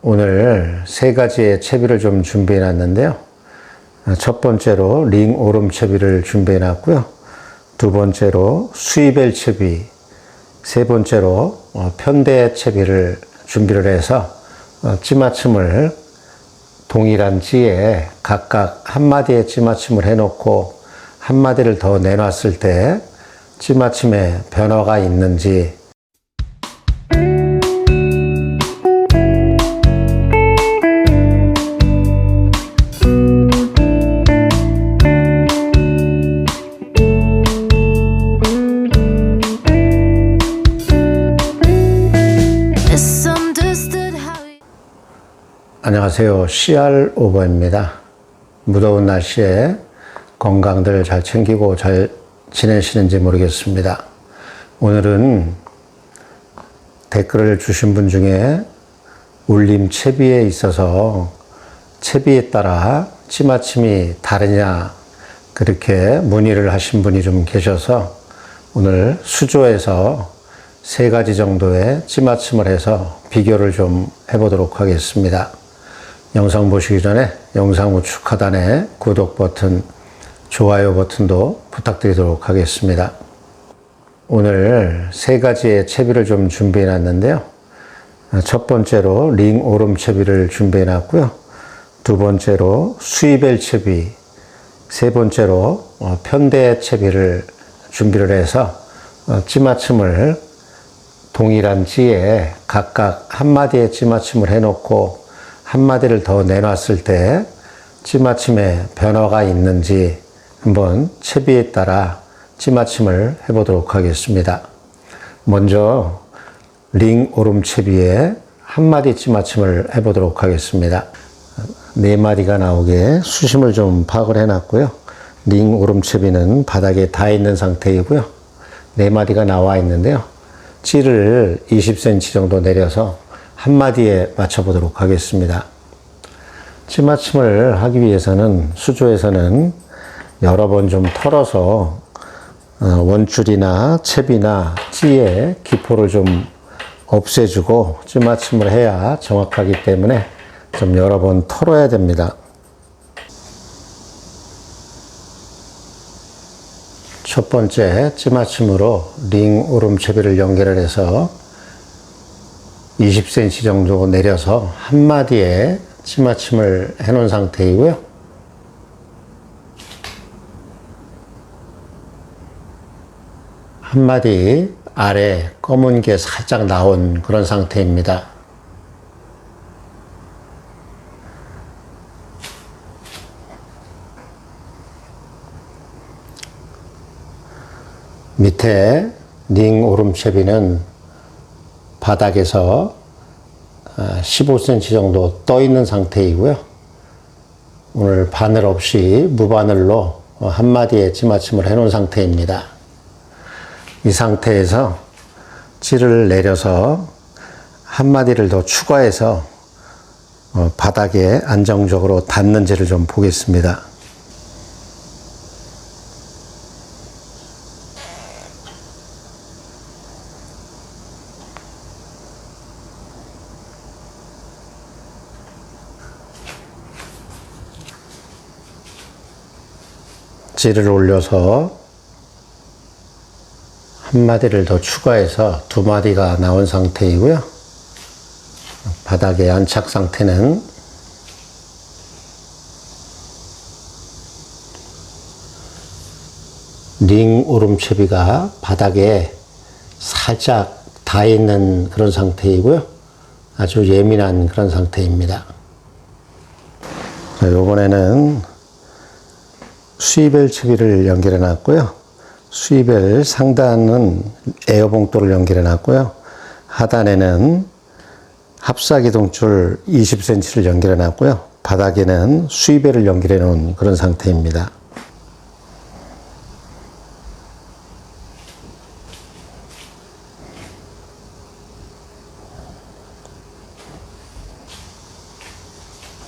오늘 세 가지의 채비를 좀 준비해 놨는데요. 첫 번째로 링 오름 채비를 준비해 놨고요. 두 번째로 수입엘 채비, 세 번째로 편대 채비를 준비를 해서 찌맞춤을 동일한 찌에 각각 한 마디의 찌맞춤을 해놓고 한 마디를 더 내놨을 때 찌맞춤에 변화가 있는지 안녕하세요. CR 오버입니다. 무더운 날씨에 건강들 잘 챙기고 잘 지내시는지 모르겠습니다. 오늘은 댓글을 주신 분 중에 울림 채비에 있어서 채비에 따라 찌맞춤이 다르냐 그렇게 문의를 하신 분이 좀 계셔서 오늘 수조에서 세 가지 정도의 찌맞춤을 해서 비교를 좀 해보도록 하겠습니다. 영상 보시기 전에 영상 우측 하단에 구독 버튼, 좋아요 버튼도 부탁드리도록 하겠습니다. 오늘 세 가지의 채비를 좀 준비해 놨는데요. 첫 번째로 링 오름 채비를 준비해 놨고요. 두 번째로 수입엘 채비, 세 번째로 편대 채비를 준비를 해서 찌맞춤을 동일한 찌에 각각 한 마디의 찌맞춤을 해놓고 한 마디를 더 내놨을 때 찌맞춤에 변화가 있는지 한번 채비에 따라 찌맞춤을 해보도록 하겠습니다. 먼저 링 오름 채비에 한 마디 찌맞춤을 해보도록 하겠습니다. 네 마디가 나오게 수심을 좀 파악을 해놨고요. 링 오름 채비는 바닥에 닿아 있는 상태이고요. 네 마디가 나와 있는데요. 찌를 20cm 정도 내려서 한 마디에 맞춰보도록 하겠습니다. 찌맞춤을 하기 위해서는 수조에서는 여러 번 좀 털어서 원줄이나 채비나 찌의 기포를 좀 없애주고 찌맞춤을 해야 정확하기 때문에 좀 여러 번 털어야 됩니다. 첫 번째 찌맞춤으로 링 오름 채비를 연결을 해서 20cm 정도 내려서 한 마디에 찌맞춤을 해 놓은 상태이고요. 한 마디 아래 검은 게 살짝 나온 그런 상태입니다. 밑에 링 오름 채비는 바닥에서 15cm 정도 떠 있는 상태이고요. 오늘 바늘 없이 무바늘로 한 마디에 찌맞춤을 해 놓은 상태입니다. 이 상태에서 찌를 내려서 한 마디를 더 추가해서 바닥에 안정적으로 닿는지를 좀 보겠습니다. 찌를 올려서 한 마디를 더 추가해서 두 마디가 나온 상태이고요. 바닥의 안착 상태는 링 오름 채비가 바닥에 살짝 닿아 있는 그런 상태이고요. 아주 예민한 그런 상태입니다. 자, 이번에는 수입엘 채비를 연결해 놨고요. 수입엘 상단은 에어봉돌을 연결해 놨고요. 하단에는 합사기동줄 20cm를 연결해 놨고요. 바닥에는 수입엘을 연결해 놓은 그런 상태입니다.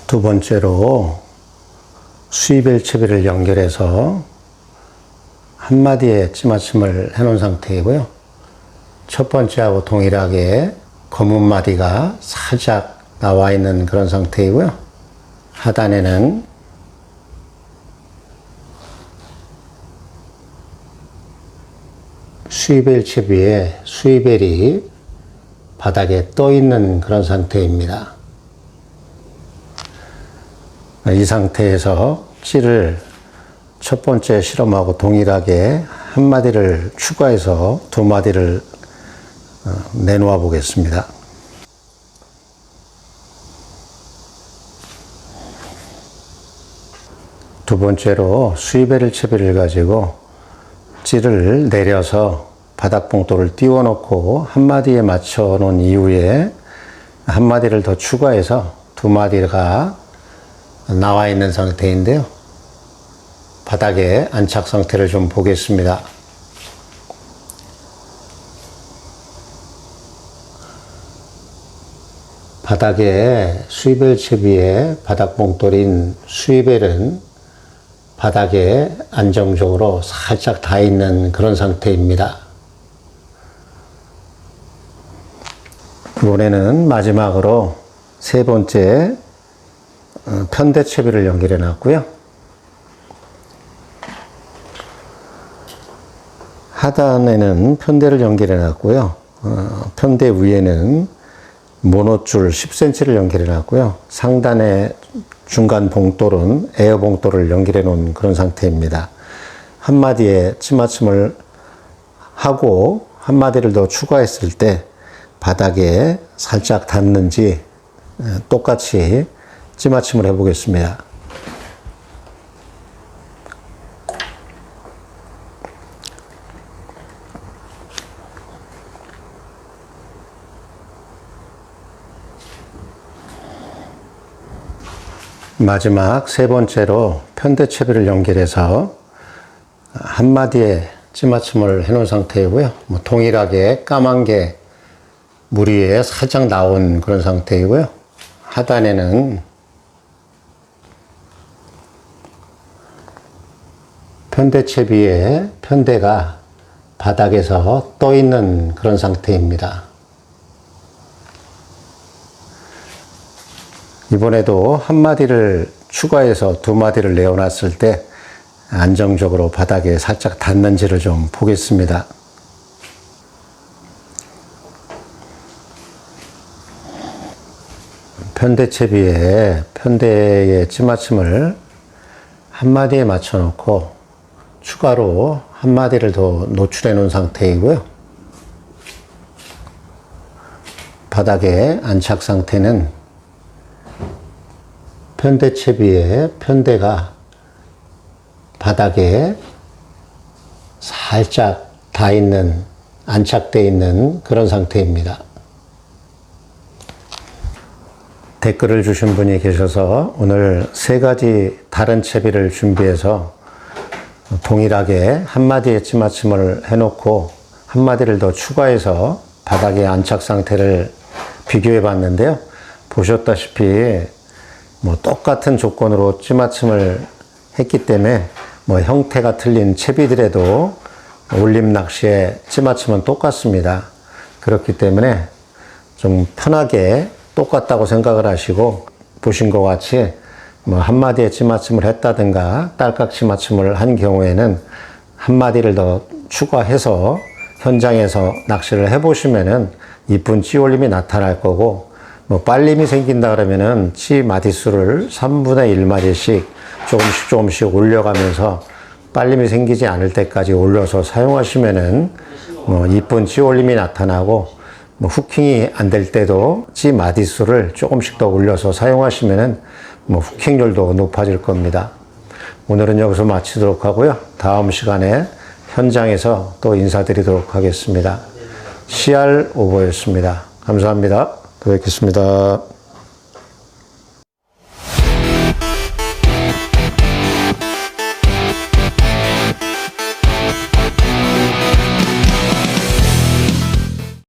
두 번째로 수입엘 채비를 연결해서 한 마디에 찌맞춤을 해 놓은 상태이고요. 첫 번째하고 동일하게 검은 마디가 살짝 나와 있는 그런 상태이고요. 하단에는 수입벨 채비에 수입벨이 바닥에 떠 있는 그런 상태입니다. 이 상태에서 찌를 첫 번째 실험하고 동일하게 한 마디를 추가해서 두 마디를 내놓아 보겠습니다. 두 번째로 수입벨 채비를 가지고 찌를 내려서 바닥 봉돌을 띄워 놓고 한 마디에 맞춰 놓은 이후에 한 마디를 더 추가해서 두 마디가 나와 있는 상태인데요. 바닥의 안착 상태를 좀 보겠습니다. 바닥에 수입벨 채비에 바닥 봉돌인 수입벨은 바닥에 안정적으로 살짝 닿아 있는 그런 상태입니다. 이번에는 마지막으로 세 번째 편대 채비를 연결해 놨고요. 하단에는 편대를 연결해 놨고요. 편대 위에는 모노줄 10cm를 연결해 놨고요. 상단에 중간 봉돌은 에어 봉돌을 연결해 놓은 그런 상태입니다. 한 마디에 찌맞춤을 하고 한 마디를 더 추가했을 때 바닥에 살짝 닿는지 똑같이 찌맞춤을 해 보겠습니다. 마지막 세 번째로 편대 채비를 연결해서 한 마디에 찌맞춤을 해 놓은 상태이고요. 동일하게 까만 게 물 위에 살짝 나온 그런 상태이고요. 하단에는 편대 채비에 편대가 바닥에서 떠 있는 그런 상태입니다. 이번에도 한 마디를 추가해서 두 마디를 내어놨을 때 안정적으로 바닥에 살짝 닿는지를 좀 보겠습니다. 편대 채비에 편대의 찌맞춤을 한 마디에 맞춰 놓고 추가로 한 마디를 더 노출해 놓은 상태이고요. 바닥의 안착 상태는 편대 채비에 편대가 바닥에 살짝 닿아 있는, 안착되어 있는 그런 상태입니다. 댓글을 주신 분이 계셔서 오늘 세 가지 다른 채비를 준비해서 동일하게 한 마디에 찌맞춤을 해놓고 한 마디를 더 추가해서 바닥의 안착 상태를 비교해 봤는데요. 보셨다시피 똑같은 조건으로 찌맞춤을 했기 때문에 형태가 틀린 채비들에도 올림 낚시의 찌맞춤은 똑같습니다. 그렇기 때문에 좀 편하게 똑같다고 생각을 하시고 보신 것 같이 한 마디에 찌맞춤을 했다든가 딸깍 찌맞춤을 한 경우에는 한 마디를 더 추가해서 현장에서 낚시를 해보시면은 이쁜 찌올림이 나타날 거고 빨림이 생긴다 그러면은 찌 마디수를 3분의 1마디씩 조금씩 올려가면서 빨림이 생기지 않을 때까지 올려서 사용하시면은 이쁜 찌올림이 나타나고 후킹이 안 될 때도 찌 마디수를 조금씩 더 올려서 사용하시면은 후킹률도 높아질 겁니다. 오늘은 여기서 마치도록 하고요. 다음 시간에 현장에서 또 인사드리도록 하겠습니다. CR 오버였습니다. 감사합니다. 또 뵙겠습니다.